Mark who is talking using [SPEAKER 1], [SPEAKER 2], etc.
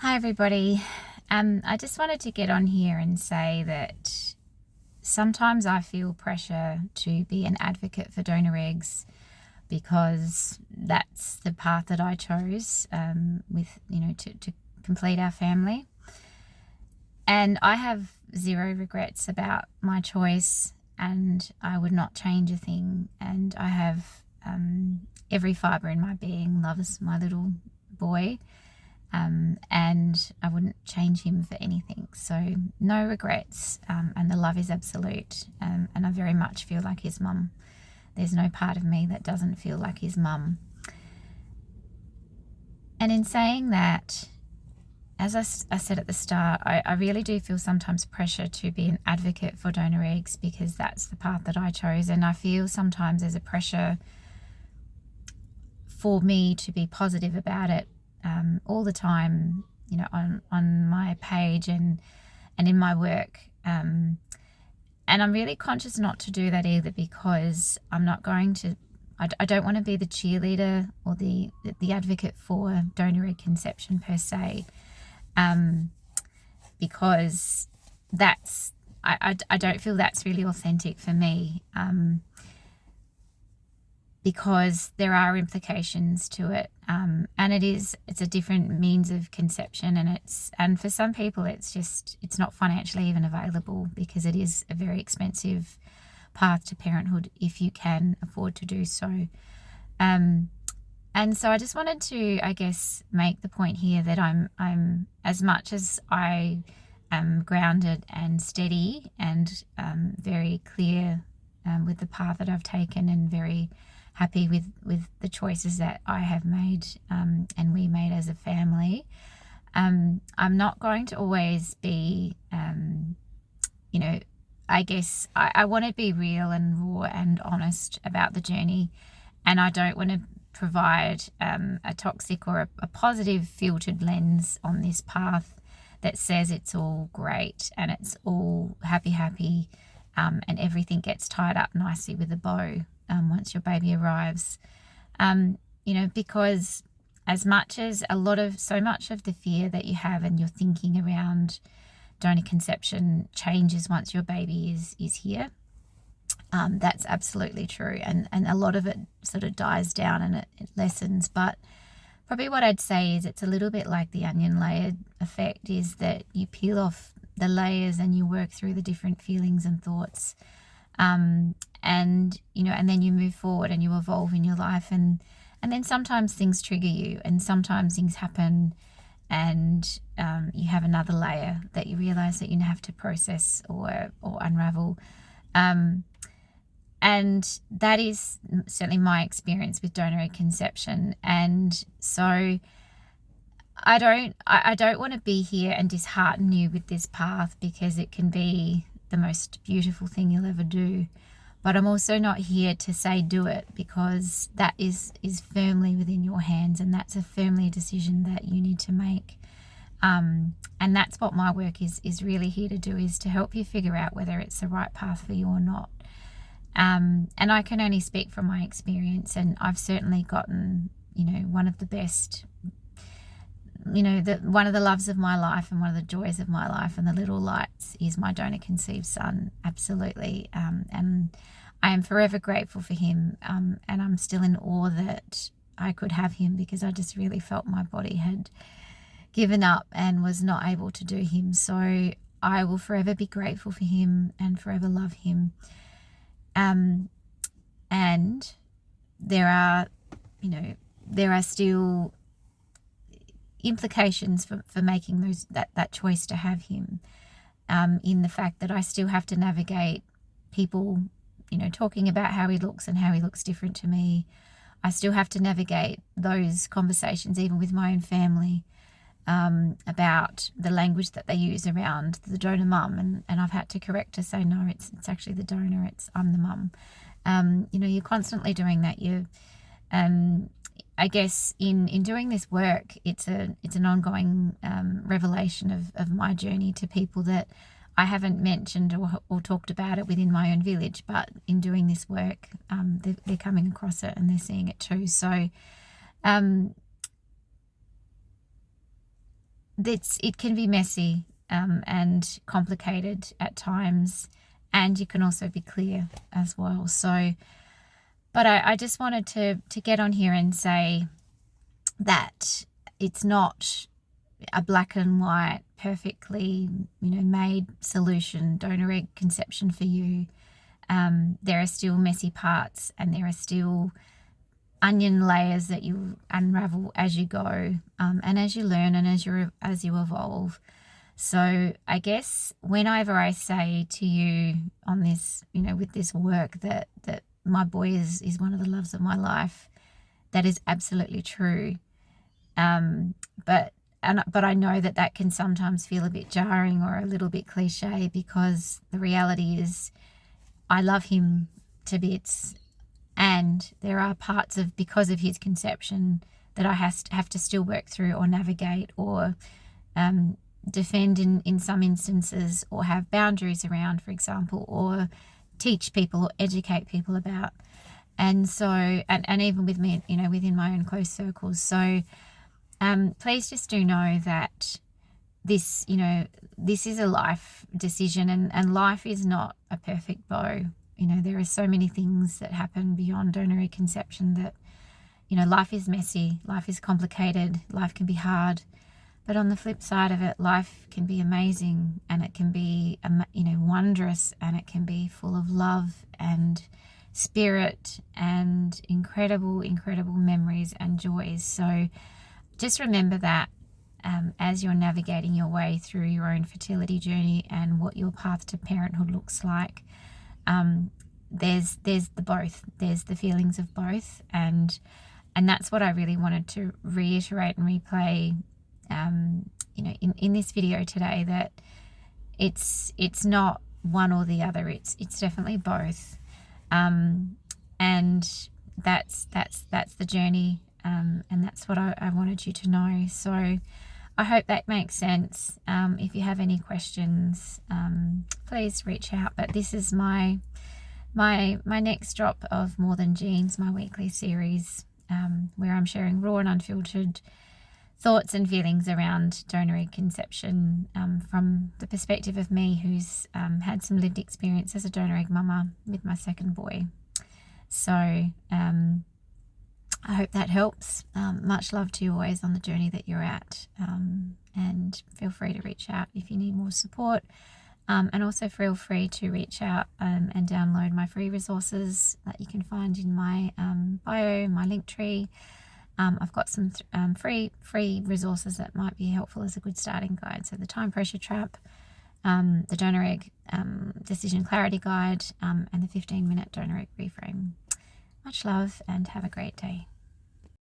[SPEAKER 1] Hi, everybody. I just wanted to get on here and say that sometimes I feel pressure to be an advocate for donor eggs because that's the path that I chose to complete our family. And I have zero regrets about my choice, and I would not change a thing. And I have every fibre in my being loves my little boy. And I wouldn't change him for anything. So no regrets, and the love is absolute. And I very much feel like his mum. There's no part of me that doesn't feel like his mum. And in saying that, as I said at the start, I really do feel sometimes pressure to be an advocate for donor eggs because that's the path that I chose. And I feel sometimes there's a pressure for me to be positive about it all the time, on my page and in my work. And I'm really conscious not to do that either because I'm not going to, I don't want to be the cheerleader or the advocate for donor egg conception per se, because I don't feel that's really authentic for me. Because there are implications to it, and it's a different means of conception, and for some people it's not financially even available because it is a very expensive path to parenthood if you can afford to do so. And so I just wanted to, I guess, make the point here that I'm as much as I am grounded and steady and very clear with the path that I've taken, and very happy with the choices that I have made and we made as a family. I'm not going to always be, I guess I want to be real and raw and honest about the journey, and I don't want to provide a toxic or a positive filtered lens on this path that says it's all great and it's all happy, and everything gets tied up nicely with a bow once your baby arrives. Because as much as so much of the fear that you have and your thinking around donor conception changes once your baby is here, that's absolutely true. And a lot of it sort of dies down and it lessens. But probably what I'd say is it's a little bit like the onion layered effect, is that you peel off the layers and you work through the different feelings and thoughts. And then you move forward and you evolve in your life, and then sometimes things trigger you, and sometimes things happen, and you have another layer that you realize that you have to process or unravel. And that is certainly my experience with donor egg conception. And so I don't want to be here and dishearten you with this path, because it can be the most beautiful thing you'll ever do. But I'm also not here to say do it, because that is firmly within your hands, and that's firmly a decision that you need to make. And that's what my work is really here to do, is to help you figure out whether it's the right path for you or not. And I can only speak from my experience, and I've certainly gotten, one of the best, one of the loves of my life and one of the joys of my life and the little lights is my donor conceived son. Absolutely. And I am forever grateful for him. And I'm still in awe that I could have him, because I just really felt my body had given up and was not able to do him. So I will forever be grateful for him and forever love him. And there are still implications for making that choice to have him, in the fact that I still have to navigate people, talking about how he looks and how he looks different to me. I still have to navigate those conversations, even with my own family, about the language that they use around the donor mum, and I've had to correct to say, no, it's actually the donor, I'm the mum. You're constantly doing that. I guess in doing this work, it's an ongoing revelation of my journey to people that I haven't mentioned or talked about it within my own village, but in doing this work, they're coming across it and they're seeing it too. So it can be messy and complicated at times, and you can also be clear as well. So, but I just wanted to get on here and say that it's not a black and white, perfectly, made solution, donor egg conception for you. There are still messy parts, and there are still onion layers that you unravel as you go, and as you learn and as you evolve. So I guess whenever I say to you on this, with this work, that my boy is one of the loves of my life, that is absolutely true. But I know that can sometimes feel a bit jarring or a little bit cliche, because the reality is I love him to bits, and there are parts of, because of his conception, that I have to still work through or navigate or defend in some instances, or have boundaries around, for example, or teach people or educate people about. And so, and even with me, within my own close circles. So please just do know that this is a life decision, and life is not a perfect bow. There are so many things that happen beyond donor egg conception that, life is messy, life is complicated, life can be hard. But on the flip side of it, life can be amazing, and it can be, wondrous, and it can be full of love and spirit and incredible, incredible memories and joys. So just remember that as you're navigating your way through your own fertility journey and what your path to parenthood looks like. There's the both. There's the feelings of both, and that's what I really wanted to reiterate and replay. In this video today, that it's not one or the other. It's definitely both, and that's the journey, and that's what I wanted you to know. So I hope that makes sense. If you have any questions, please reach out. But this is my next drop of More Than Genes, my weekly series, where I'm sharing raw and unfiltered thoughts and feelings around donor egg conception, from the perspective of me, who's had some lived experience as a donor egg mama with my second boy. So I hope that helps. Much love to you always on the journey that you're at, and feel free to reach out if you need more support, and also feel free to reach out and download my free resources that you can find in my bio, my link tree. I've got some free resources that might be helpful as a good starting guide. So the time pressure trap, the donor egg decision clarity guide, and the 15-minute donor egg reframe. Much love, and have a great day.